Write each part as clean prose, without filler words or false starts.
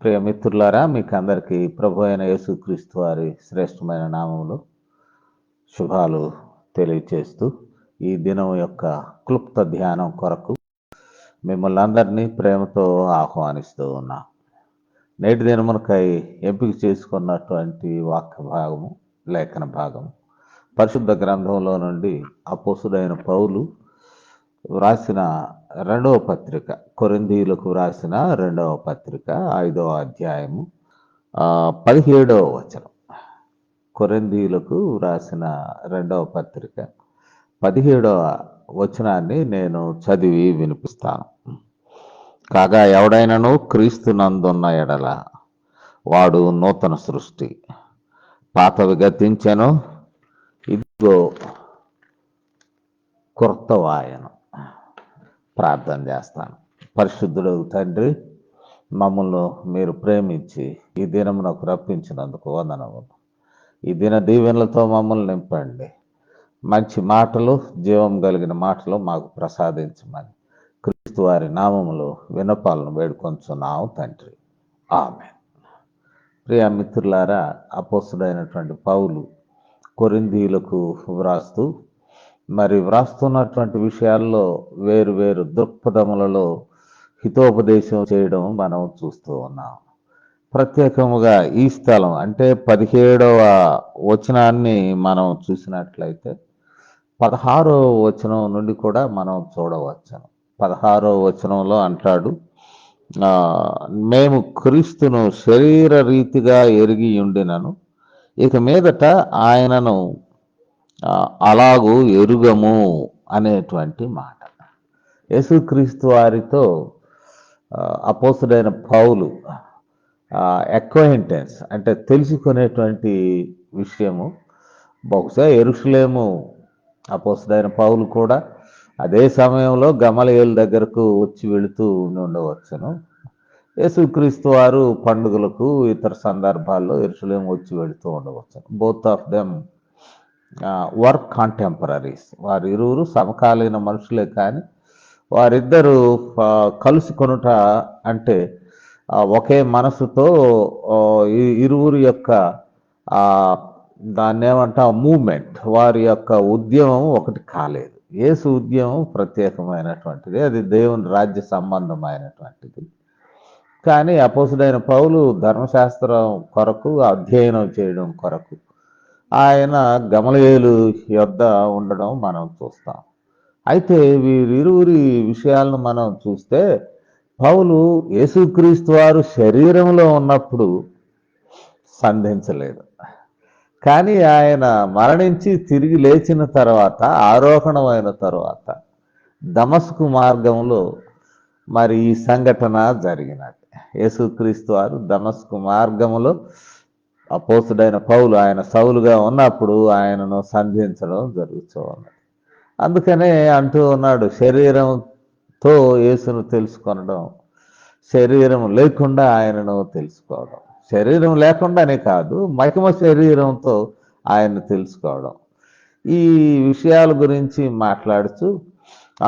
ప్రియమిత్రులారా, మీకు అందరికీ ప్రభు అయిన యేసుక్రీస్తు వారి శ్రేష్టమైన నామములో శుభాలు తెలియచేస్తూ ఈ దినం యొక్క క్లుప్త ధ్యానం కొరకు మిమ్మల్ని అందరినీ ప్రేమతో ఆహ్వానిస్తూ ఉన్నా. నేటి దినమునకై ఎంపిక చేసుకున్నటువంటి వాక్య భాగము, లేఖన భాగము పరిశుద్ధ గ్రంథంలో నుండి అపోస్తుడైన పౌలు వ్రాసిన రెండవ పత్రిక, కొరింథీయులకు వ్రాసిన రెండవ పత్రిక 5వ అధ్యాయము 17వ వచనం. కొరింథీయులకు వ్రాసిన రెండవ పత్రిక 17వ వచనాన్ని నేను చదివి వినిపిస్తాను. కాగా ఎవడైనను క్రీస్తు నందున్న ఎడల వాడు నూతన సృష్టి, పాతవి గతించెను, ఇదిగో క్రొత్తవాయను. ప్రార్థన చేస్తాను. పరిశుద్ధుడు తండ్రి, మమ్మల్ని మీరు ప్రేమించి ఈ దినమునకు రప్పించినందుకు వందనములు. ఈ దిన దీవెనలతో మమ్మల్ని నింపండి. మంచి మాటలు, జీవం కలిగిన మాటలు మాకు ప్రసాదించమని క్రీస్తు వారి నామములో విన్నపాలను వేడుకొంచున్నాము తండ్రి. ఆమేన్. ప్రియ మిత్రులారా, అపోస్తుడైనటువంటి పౌలు కొరింథీయులకు వ్రాస్తూ వ్రాస్తున్నటువంటి విషయాల్లో వేరు వేరు దృక్పథములలో హితోపదేశం చేయడం మనం చూస్తూ ఉన్నాం. ప్రత్యేకముగా ఈ స్థలం అంటే 17వ వచనాన్ని మనం చూసినట్లయితే 16వ వచనం నుండి కూడా మనం చూడవచ్చును. 16వ వచనంలో అంటాడు, మేము క్రీస్తును శరీర రీతిగా ఎరిగి ఉండినను ఇక మీదట ఆయనను అలాగూ ఎరుగము అనేటువంటి మాట. యేసుక్రీస్తు వారితో అపోస్తుడైన పౌలు అక్వైంటెన్స్ అంటే తెలుసుకునేటువంటి విషయము. బహుశా యెరూషలేము అపోస్తుడైన పౌలు కూడా అదే సమయంలో గమలీయేలు దగ్గరకు వచ్చి వెళుతూ ఉండవచ్చును. యేసుక్రీస్తు వారు పండుగలకు ఇతర సందర్భాల్లో యెరూషలేము వచ్చి వెళుతూ ఉండవచ్చును. Both of them work contemporaries. వారు ఇరువురు సమకాలీన మనుషులే, కానీ వారిద్దరూ కలుసుకొనుట అంటే ఒకే మనసుతో ఇరువురు యొక్క దాన్ని ఏమంటాం మూమెంట్, వారి యొక్క ఉద్యమం ఒకటి కాలేదు. యేసు ఉద్యమం ప్రత్యేకమైనటువంటిది, అది దేవుని రాజ్య సంబంధమైనటువంటిది. కానీ అపోస్తుడైన పౌలు ధర్మశాస్త్రం కొరకు అధ్యయనం చేయడం కొరకు ఆయన గమలీయేలు యొద్ద ఉండడం మనం చూస్తాం. అయితే వీరిరువురి విషయాలను మనం చూస్తే పౌలు యేసుక్రీస్తు వారు శరీరంలో ఉన్నప్పుడు సంధించలేదు, కానీ ఆయన మరణించి తిరిగి లేచిన తర్వాత, ఆరోహణమైన తర్వాత దమస్కు మార్గంలో ఈ సంఘటన జరిగినట్టు. యేసుక్రీస్తు వారు దమస్కు మార్గంలో అపోస్తుడైన పౌలు ఆయన సౌలుగా ఉన్నప్పుడు ఆయనను సంధించడం జరుగుతూ ఉన్నది. అందుకనే అంటూ ఉన్నాడు, శరీరంతో యేసును తెలుసుకొనడం, శరీరం లేకుండా ఆయనను తెలుసుకోవడం. శరీరం లేకుండానే కాదు, మహిమ శరీరంతో ఆయన తెలుసుకోవడం. ఈ విషయాల గురించి మాట్లాడుతూ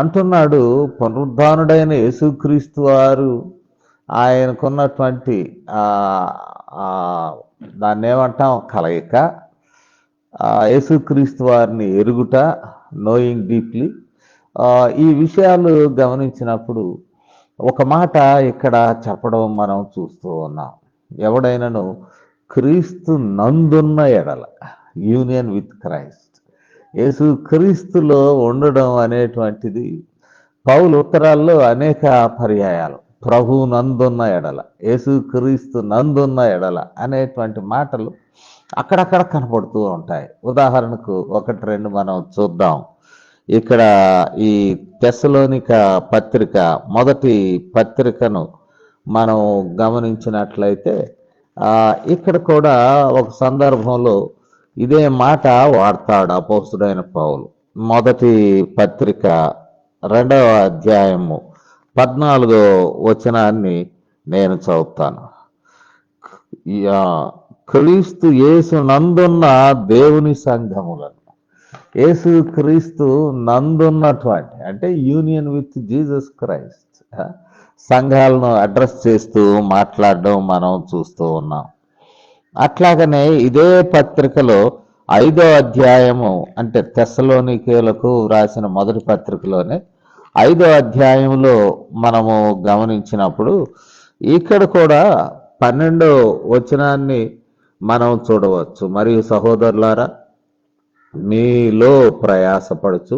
అంటున్నాడు, పునరుద్ధానుడైన యేసుక్రీస్తు వారు ఆయనకున్నటువంటి దాన్ని ఏమంటాం కలయిక, యేసుక్రీస్తు వారిని ఎరుగుట, నోయింగ్ డీప్లీ. ఈ విషయాలు గమనించినప్పుడు ఒక మాట ఇక్కడ చెప్పడం మనం చూస్తూ ఉన్నాం. ఎవడైనాను క్రీస్తు నందున్న ఎడల, యూనియన్ విత్ క్రైస్ట్, యేసు క్రీస్తులో ఉండడం అనేటువంటిది పౌలు ఉత్తరాల్లో అనేక పర్యాయాలు ప్రభు నందున్న ఎడల, యేసు క్రీస్తు నందున్న ఎడల అనేటువంటి మాటలు అక్కడక్కడ కనపడుతూ ఉంటాయి. ఉదాహరణకు 1-2 మనం చూద్దాం. ఇక్కడ ఈ తెస్సలోనిక పత్రిక, మొదటి పత్రికను మనం గమనించినట్లయితే ఇక్కడ కూడా ఒక సందర్భంలో ఇదే మాట వాడతాడు అపోస్తుడైన పౌలు. మొదటి పత్రిక 2వ అధ్యాయము 14వ వచనాన్ని నేను చదువుతాను. క్రీస్తు యేసు నందున్న దేవుని సంఘములను, యేసు క్రీస్తు నందున్నటువంటి అంటే యూనియన్ విత్ జీసస్ క్రైస్ట్, సంఘాలను అడ్రస్ చేస్తూ మాట్లాడడం మనం చూస్తూ ఉన్నాం. అట్లాగనే ఇదే పత్రికలో 5వ అధ్యాయము, అంటే తెస్సలోనికేయులకు రాసిన మొదటి పత్రికలోనే 5వ అధ్యాయంలో మనము గమనించినప్పుడు ఇక్కడ కూడా 12వ వచనాన్ని మనం చూడవచ్చు. మరియు సహోదరులారా, మీలో ప్రయాసపడుచు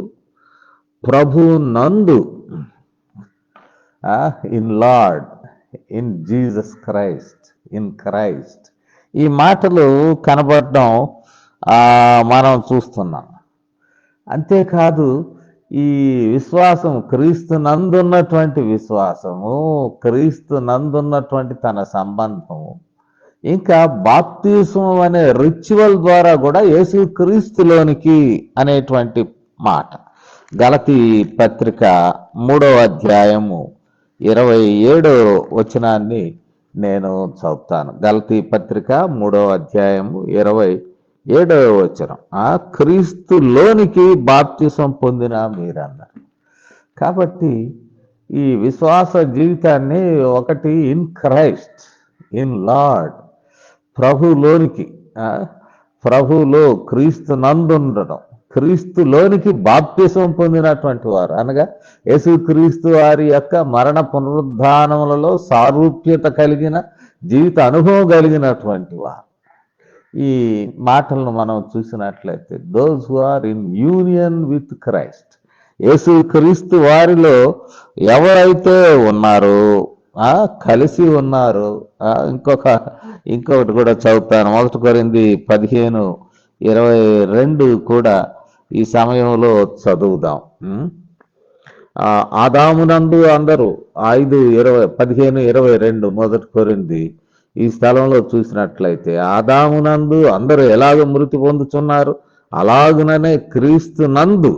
ప్రభు నందు, in lord, in Jesus Christ, in Christ, ఈ మాటలు కనబడడం మనం చూస్తున్నాం. అంతేకాదు, ఈ విశ్వాసం, క్రీస్తు నందున్నటువంటి విశ్వాసము, క్రీస్తు నందున్నటువంటి తన సంబంధము, ఇంకా బాప్తిస్మం అనే రిచువల్ ద్వారా కూడా యేసు క్రీస్తులోనికి అనేటువంటి మాట. గలతీ పత్రిక 3వ అధ్యాయము 27వ వచనాన్ని నేను చదువుతాను. గలతీ పత్రిక 3వ అధ్యాయము 27వ వచనం. క్రీస్తులోనికి బాప్తిసం పొందిన మీరన్నారు. కాబట్టి ఈ విశ్వాస జీవితాన్ని ఒకటి ఇన్ క్రైస్ట్, ఇన్ లార్డ్, ప్రభులోనికి, ప్రభులో క్రీస్తు నందుండడం, క్రీస్తులోనికి బాప్తిసం పొందినటువంటి వారు, అనగా యేసుక్రీస్తు వారి యొక్క మరణ పునరుద్ధానములలో సారూప్యత కలిగిన జీవిత అనుభవం కలిగినటువంటి వారు. ఈ మాటలను మనం చూసినట్లయితే, those who are in union with Christ, యేసుక్రీస్తు వారిలో ఎవరైతే ఉన్నారో, కలిసి ఉన్నారు. ఇంకొకటి కూడా చదువుతాను. 1 కొరింథీ 15:22 కూడా ఈ సమయంలో చదువుదాం. ఆదామునందు అందరూ 15:22 1 కొరింథీ ఈ స్థలంలో చూసినట్లయితే, ఆదామునందు అందరూ ఎలాగ మృతి పొందుతున్నారు, అలాగుననే క్రీస్తు నందు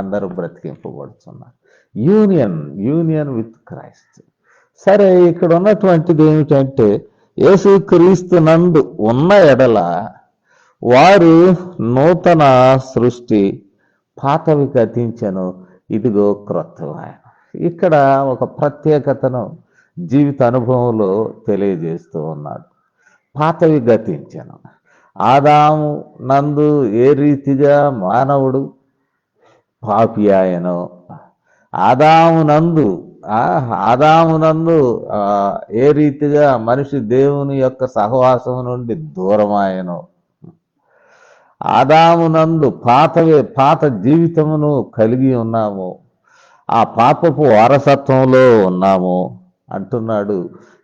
అందరూ బ్రతికింపబడుతున్నారు. Union with Christ. సరే, ఇక్కడ ఉన్నటువంటిది ఏమిటంటే, యేసుక్రీస్తు నందు ఉన్న ఎడల వారు నూతన సృష్టి, పాతవి గతించెను, ఇదిగో క్రొత్తవాయెను. ఇక్కడ ఒక ప్రత్యేకతను జీవిత అనుభవంలో తెలియజేస్తూ ఉన్నాడు. పాతవి గతించెను. ఆదాము నందు ఏ రీతిగా మానవుడు పాపి ఆయనో, ఆదామునందు ఏ రీతిగా మనిషి దేవుని యొక్క సహవాసము నుండి దూరమాయనో, ఆదామునందు పాత జీవితమును కలిగి ఉన్నాము, ఆ పాపపు వారసత్వంలో ఉన్నాము అంటున్నాడు.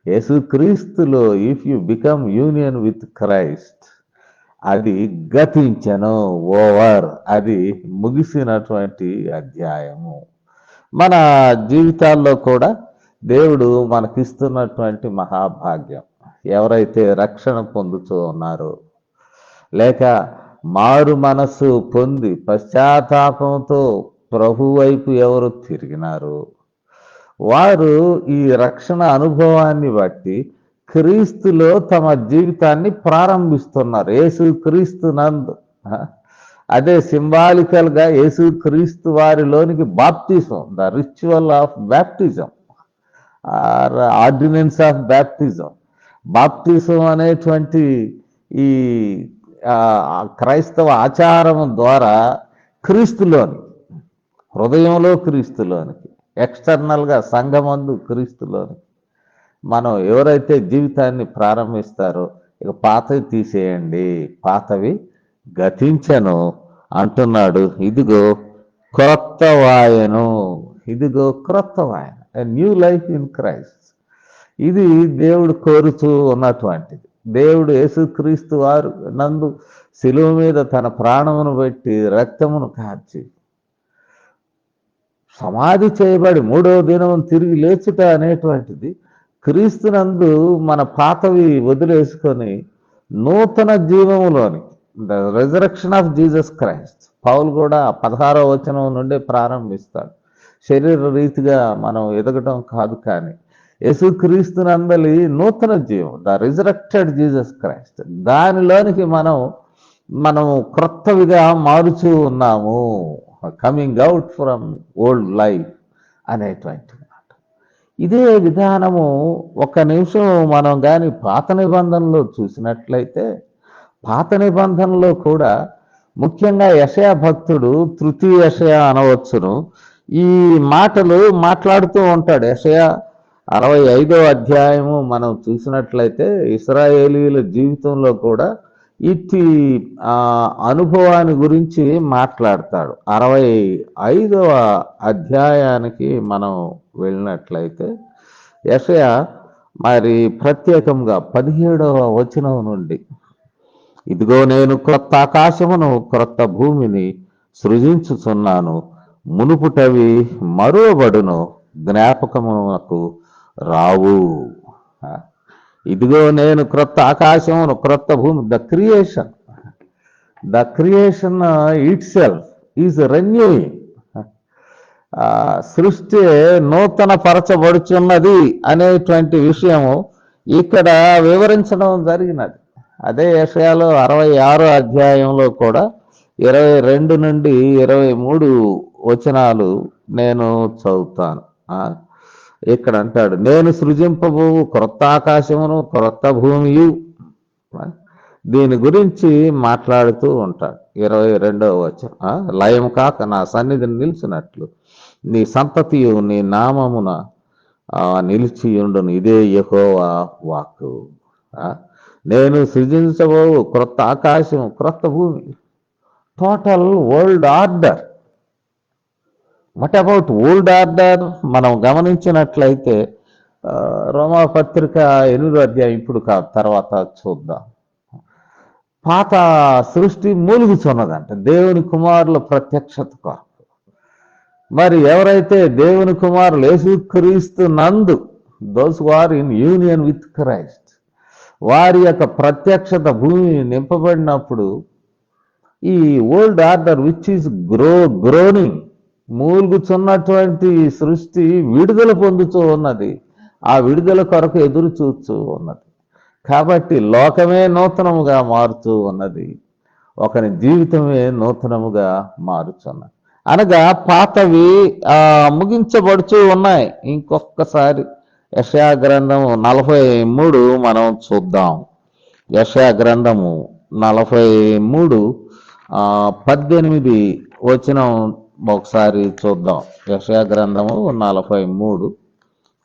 యేసుక్రీస్తులో if you become union with Christ, అది గతించను, ఓవర్, అది ముగిసినటువంటి అధ్యాయము. మన జీవితాల్లో కూడా దేవుడు మనకిస్తున్నటువంటి మహాభాగ్యం. ఎవరైతే రక్షణ పొందుతూ ఉన్నారో, లేక మారు మనస్సు పొంది పశ్చాత్తాపంతో ప్రభు వైపు ఎవరు తిరిగినారో, వారు ఈ రక్షణ అనుభవాన్ని బట్టి క్రీస్తులో తమ జీవితాన్ని ప్రారంభిస్తున్నారు. యేసుక్రీస్తు నందు. అదే సింబాలికల్గా యేసుక్రీస్తు వారిలోనికి బాప్తిజం, the ritual of baptism, ordinance of baptism. బాప్తిజం అనేటువంటి ఈ క్రైస్తవ ఆచారం ద్వారా క్రీస్తులోని, హృదయంలో క్రీస్తులోనికి, ఎక్స్టర్నల్గా సంఘమందు క్రీస్తులోనికి మనం ఎవరైతే జీవితాన్ని ప్రారంభిస్తారో, ఇక పాతవి తీసేయండి, పాతవి గతించను అంటున్నాడు. ఇదిగో క్రొత్త వాయను, ఇదిగో క్రొత్త వాయను, న్యూ లైఫ్ ఇన్ క్రైస్ట్. ఇది దేవుడు కోరుతూ ఉన్నటువంటిది. దేవుడు యేసుక్రీస్తు వారు నందు శిలువ మీద తన ప్రాణమును పెట్టి రక్తమును కార్చి సమాధి చేయబడి 3వ దినం తిరిగి లేచుట అనేటువంటిది క్రీస్తునందు మన పాతవి వదిలేసుకొని నూతన జీవములోని, the resurrection of Jesus Christ. పౌలు కూడా 16వ వచనం నుండి ప్రారంభిస్తాడు. శరీర రీతిగా మనం ఎదగటం కాదు, కానీ యేసుక్రీస్తునందలి నూతన జీవం, ద రిజరెక్టెడ్ జీసస్ క్రైస్ట్, దానిలోనికి మనం క్రొత్తవిగా మారుచూ ఉన్నాము. Coming out from old life అనేటువంటి మాట. ఇదే విధానము ఒక్క నిమిషం మనం కానీ పాత నిబంధనలో చూసినట్లయితే, పాత నిబంధనలో కూడా ముఖ్యంగా యెషయా భక్తుడు తృతీయ యెషయా అనవచ్చును, ఈ మాటలు మాట్లాడుతూ ఉంటాడు. యెషయా 65వ అధ్యాయము మనం చూసినట్లయితే ఇశ్రాయేలీయుల జీవితంలో కూడా ఇట్టి అనుభవాన్ని గురించి మాట్లాడతాడు. 65వ అధ్యాయానికి మనం వెళ్ళినట్లయితే యెషయా మరి ప్రత్యేకంగా 17వ వచనం నుండి, ఇదిగో నేను క్రొత్త ఆకాశమును క్రొత్త భూమిని సృజించుచున్నాను, మునుపుటవి మరువబడును, జ్ఞాపకమునకు రావు. ఇదిగో నేను క్రొత్త ఆకాశమును క్రొత్త భూమి, the creation it self is renewing. సృష్టి నూతన పరచబడుచున్నది అనేటువంటి విషయము ఇక్కడ వివరించడం జరిగినది. అదే యెషయాలో 66వ అధ్యాయంలో కూడా 22 నుండి 23 వచనాలు నేను చదువుతాను. ఇక్కడ అంటాడు, నేను సృజింపబో క్రొత్త ఆకాశమును క్రొత్త భూమియు, దీని గురించి మాట్లాడుతూ ఉంటాడు. 22వ వచనం, లయం కాక నా సన్నిధిని నిలిచినట్లు నీ సంతతియు నీ నామమున నిలిచియుండును, ఇదే యెహోవా వాక్కు. నేను సృజించబో క్రొత్త ఆకాశం క్రొత్త భూమి, total world order. What about old order? మనం గమనించినట్లయితే రోమాపత్రిక 8వ అధ్యాయం ఇప్పుడు కాదు, తర్వాత చూద్దాం. పాత సృష్టి మూలుగుచున్నదంట దేవుని కుమారుల ప్రత్యక్షత కొరకు. మరి ఎవరైతే దేవుని కుమారులు యేసుక్రీస్తు నందు, those who are in union with Christ, వారి యొక్క ప్రత్యక్షత భూమి నింపబడినప్పుడు ఈ old order which is groaning, మూలుగుచున్నటువంటి సృష్టి విడుదల పొందుతూ ఉన్నది. ఆ విడుదల కొరకు ఎదురు చూస్తూ ఉన్నది. కాబట్టి లోకమే నూతనముగా మారుతూ ఉన్నది, ఒకని జీవితమే నూతనముగా మారుచున్నది. అనగా పాతవి ముగించబడుతూ ఉన్నాయి. ఇంకొకసారి యెషయా గ్రంథము 43 మనం చూద్దాం. యెషయా గ్రంథము 43 18 వచనం ఒకసారి చూద్దాం. యెషయా గ్రంథము 43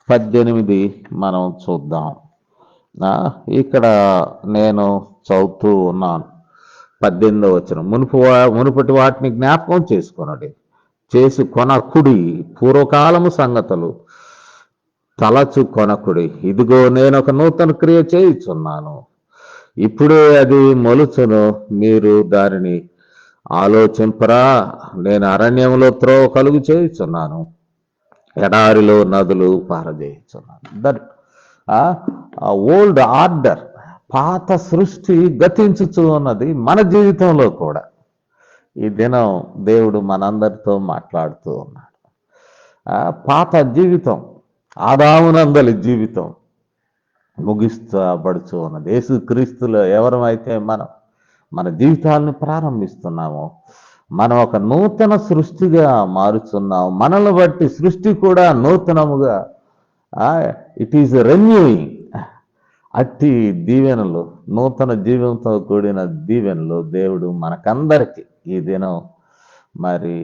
18 మనం చూద్దాం. ఇక్కడ నేను చదువుతూ ఉన్నాను. 18వ వచనం, మునుపటి వాటిని జ్ఞాపకం కొనకుడి, పూర్వకాలము సంగతులు తలచు కొనకుడి. ఇదిగో నేను ఒక నూతన క్రియ చేయుచున్నాను, ఇప్పుడే అది మొలుచును, మీరు దానిని ఆలోచింపరా. నేను అరణ్యంలో త్రోవ కలుగు చేయుచున్నాను, ఎడారిలో నదులు పారజేయుచున్నాను. దట్ ఓల్డ్ ఆర్డర్, పాత సృష్టి గతించుతూ ఉన్నది మన జీవితంలో కూడా. ఈ దినం దేవుడు మనందరితో మాట్లాడుతూ ఉన్నాడు. పాత జీవితం, ఆదామునందలి జీవితం ముగిస్తబడుతూ ఉన్నది. యేసుక్రీస్తులో ఎవరమైతే మన జీవితాలను ప్రారంభిస్తున్నామో, మనం ఒక నూతన సృష్టిగా మారుతున్నాం. మనల్ని బట్టి సృష్టి కూడా నూతనముగా ఇట్ ఈజ్ రెన్యూయింగ్. అట్టి దీవెనలు, నూతన జీవంతో కూడిన దీవెనలు దేవుడు మనకందరికి ఈ దినం మరి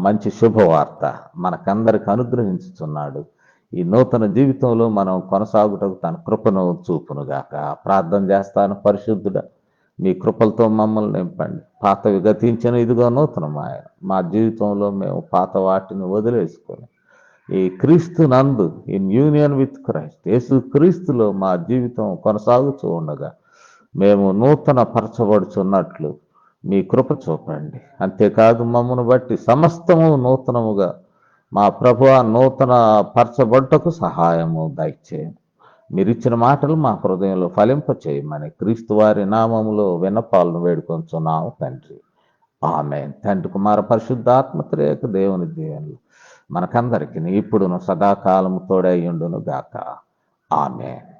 మంచి శుభవార్త మనకందరికి అనుగ్రహించుతున్నాడు. ఈ నూతన జీవితంలో మనం కొనసాగుటకు తన కృపను చూపునుగాక. ప్రార్థన చేస్తాను. పరిశుద్ధుడా, మీ కృపలతో మమ్మల్ని నింపండి. పాతవి గతించిన, ఇదిగో నూతనమాయ. మా జీవితంలో మేము పాత వాటిని వదిలేసుకొని ఈ క్రీస్తు నందు, ఇన్ యూనియన్ విత్ క్రైస్ట్, యేసు క్రీస్తులో మా జీవితం కొనసాగుతూ ఉండగా మేము నూతన పరచబడుచున్నట్లు మీ కృప చూపండి. అంతేకాదు మమ్మను బట్టి సమస్తము నూతనముగా మా ప్రభువా నూతన పరచబడుటకు సహాయము దయచేయండి. మీరిచ్చిన మాటలు మా హృదయంలో ఫలింప చేయమని క్రీస్తు వారి నామములో విన్నపాలను వేడుకొంచున్నాము తండ్రి. ఆమేన్. తండ్రి, కుమార పరిశుద్ధాత్మ త్రియేక దేవుని దీవెనలు మనకందరికి ఇప్పుడును సదాకాలము తోడై ఉండును గాక. ఆమేన్.